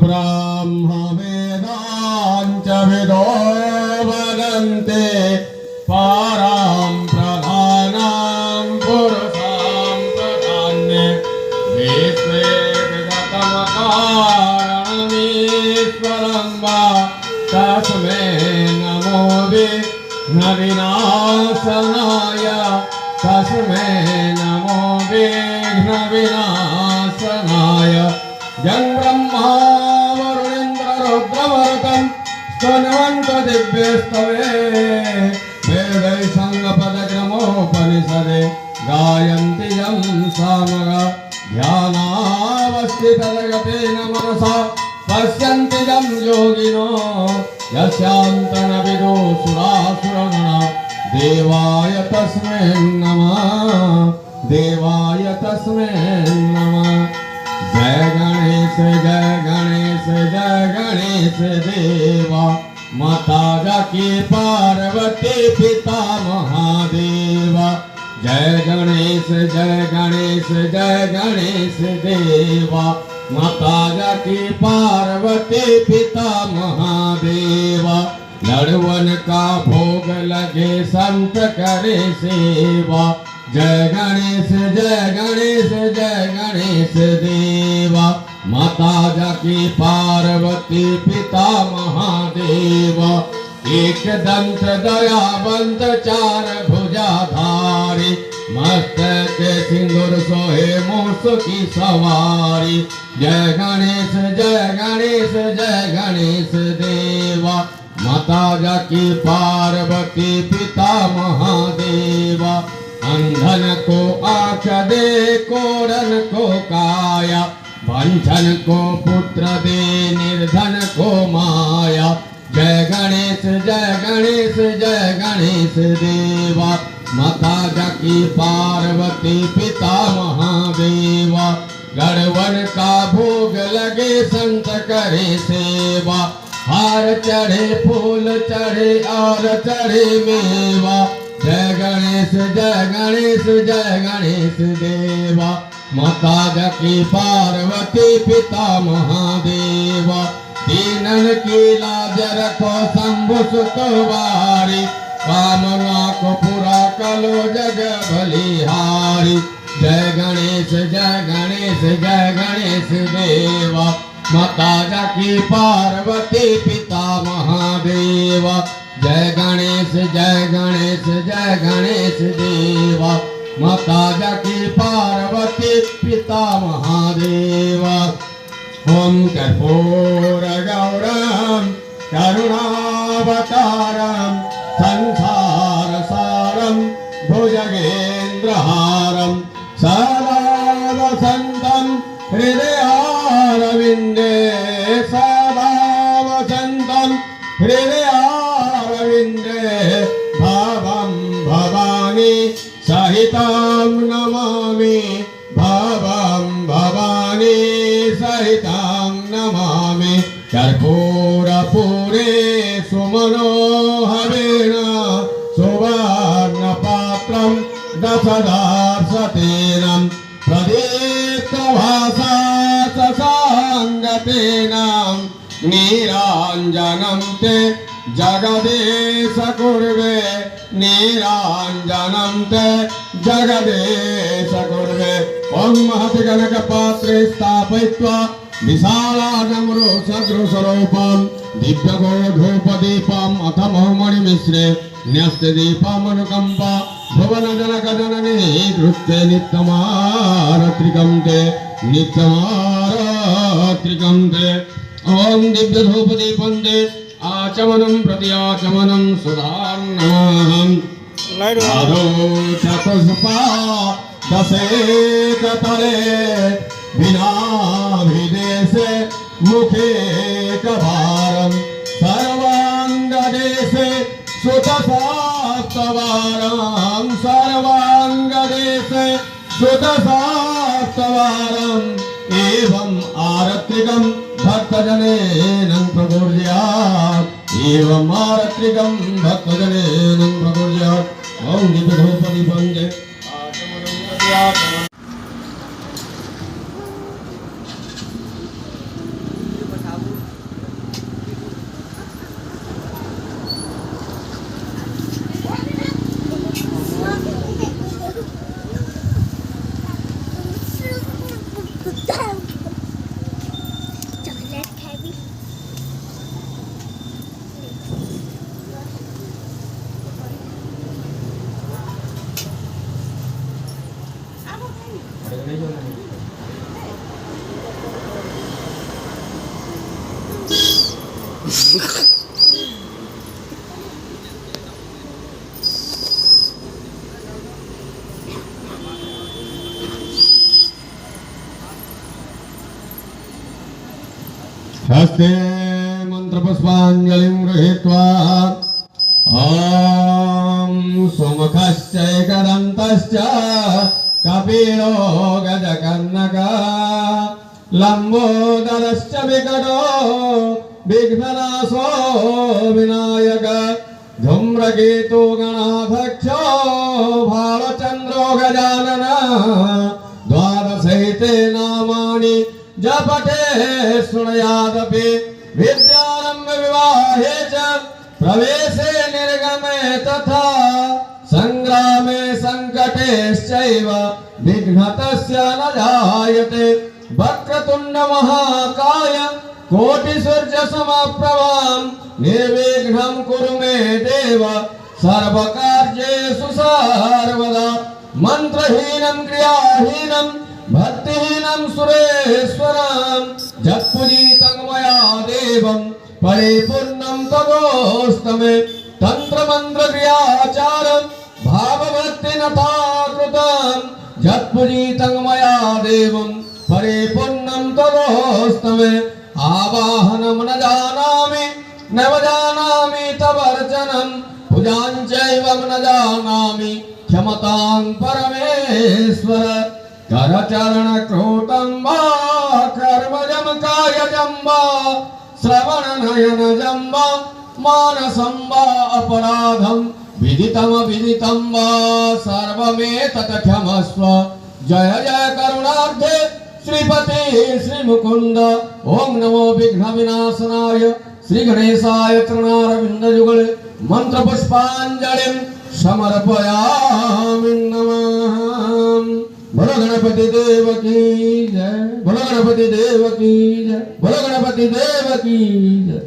ब्रह्म वेदांच विदो वदन्ते पारां प्रधानां पुरुषां प्रधान्ये विश्वेदगतमकारणमीश्वरं वा तस्मै नमो विघ्नविनाशनाय तस्मै नमो विघ्नविनाशनाय जं ब्रह्मा वरुणेन्द्र रुद्रवरतं स्तवन्त दिव्यस्तवे वेदै संगपदक्रमोपनिषदे गायन्ति यं सामगा ध्यानावस्थितगतेन मनसा पश्यन्ति यं योगिनो यस्यान्तन विदो सुरासुरगणा देवाय तस्मै नमः देवाय तस्मै नमः। जय गणेश जय गणेश जय गणेश देवा माता जाकी पार्वती पिता महादेवा जय गणेश जय गणेश जय गणेश देवा माता जाकी पार्वती पिता महादेवा लड़वन का भोग लगे संत करे सेवा जय गणेश जय गणेश जय गणेश देवा माता जाकी पार्वती पिता महादेवा एक दंत दयावंत चार भुजाधारी मस्तक सिंदूर सोहे मूस की सवारी जय गणेश जय गणेश जय गणेश देवा माता जाकी पार्वती पिता महादेवा अंधन को आँख दे कोढ़न को काया वंचन को पुत्र दे निर्धन को माया जय गणेश जय गणेश जय गणेश देवा माता जाकी पार्वती पिता महादेवा गढ़वन का भोग लगे संत करे सेवा हार चढ़े फूल चढ़े और चढ़े मेवा जय गणेश जय गणेश जय गणेश देवा माता जाकी पार्वती पिता महादेवा दीनन की लाज रखो शंभु सुतवारी कामना को पूरा कलो जग बलिहारी जय गणेश जय गणेश जय गणेश देवा माता जाकी पार्वती पिता महादेवा जय गणेश जय गणेश जय गणेश देवा माता जाकी पार्वती पिता महादेवा ओम कर्पूर गौरम करुणावतारम संसार सारम भुजगेन्द्रहारम सदा वसंतम हृदयारविंदे सदा वसंतम हृदयारविंदे भवं भवानी सहितं नमामि भवं भवानी सहितं नमामि कर्पूरपूरे सुमनोहरेण सुवर्णपात्रं दशदार्शतेनं प्रदीप्तभासा शशाङ्गतेन नीराञ्जनं ते जगदीश कुर्वे नीराञ्जनं ते जगदीश कुर्वे ओम महत्गणकपात्रे स्थापयित्वा विशालानम्रो सदृशरूपं दिव्यगोधूपदीपम् अथ मणिमिश्रे न्यस्तदीपमनुकम्पा भुवनजनकजननी कृत्ते नित्यमारत्रिकं ते नित्यमारत्रिकं ते ओम दिव्यधूपदीपं ते आचमनं प्रति आचमनं सुधार्णम् आदौ चतुष्पा दशेकतले विनाभिदेशे मुखे कभारं सर्वांगदेशे सुतसास्तवारं सर्वांगदेशे सुतसास्तवारं एवं आरत्रिकं भक्तजनेनं प्रपूज्यात् एवं मारत्रिकं भक्तजनेनं प्रपूज्यात् ॐ दिव्यधूपदि वन्दे हस्ते मंत्रपुष्पाञ्जलिं गृहीत्वा ॐ सुमुखश्चैकदन्तश्च कपिलो गजकर्णकः लम्बोदरश्च विकटो विघ्ननाशो विनायकः धूम्रकेतु गणाध्यक्षो भालचन्द्रो गजाननः द्वादशैते नामानि जपते शृणुयादपि विद्यारम्भ विवाहे च प्रवेशे निर्गमे तथा संग्रामे संकटेश्चैव विघ्नतस्य न जायते वक्रतुण्ड महाकाय कोटिसूर्य समप्रभां निर्विघ्नं कुरु मे देव सर्वकार्येषु सर्वदा मंत्रहीनं क्रियाहीनं भक्तिहीनं सुरेश्वरं जत्पूजितं मया देवं परिपूर्णं तदोस्तमे तंत्रमंत्र क्रियाचारं भावभक्तिनथा कृतं जत्पूजितं मया देवं परिपूर्णं तदोस्तमे आवाहनं न जानामि तवर्चनं पूजां चैवं न जानामि क्षमतां परमेश्वर करचरण क्रोतं वा कर्मजं कायजं वा श्रवण नयन जम्बा मानसं वा अपराधं विदितं वा सर्वमेतत् क्षमस्व जय जय करुणार्थे श्रीपते श्रीमुकुंद ओम नमो विघ्न विनाशनाय श्री गणेशाय चरणारविंदयुगले मंत्र पुष्पांजलिं समर्पयामि नमः। बोलो गणपति देव की जय, बोलो गणपति देव की जय, बोलो गणपति देव की जय।